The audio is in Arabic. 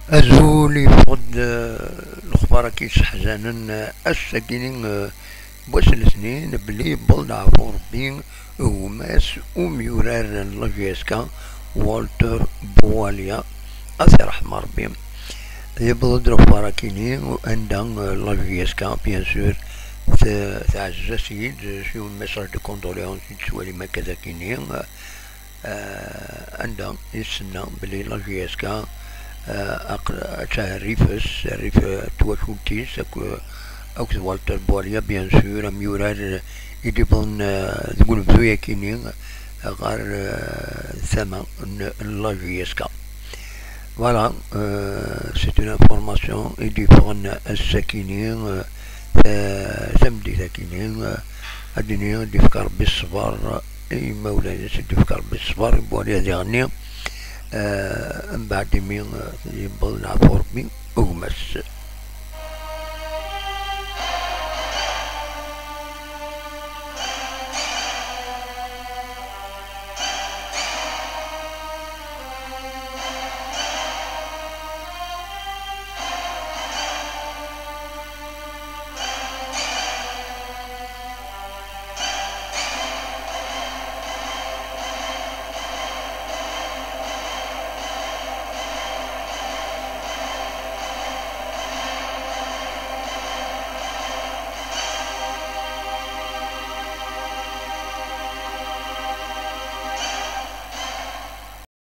أزولي فقد الأخبار كي حزانا الساكنين بوس الاثنين بلي بلد عفو ربي وماس وميورار لافيسكا والتر بواليا أثي رحمة ربي يبلد الأخبار كيني وأندان لافيسكا بيان سور تعزز سيد شو مسار دو كوندوليونس تسوالي ما كذا كيني عندها يسنى بلي لافيسكا ريفس ريف تواشوتيس أو والتر بوليا بيان سور ميورار يدبون تقول بذويا كيني غار ثما لافيسكا. Voilà, c'est une information et du fond الساكنين ثمدي ساكنين الدنيا دفكر بالصبر اي مولاي دفكر بالصبر بولي هذه غنية من بعد مين يبغى نعرف ربي أغمس.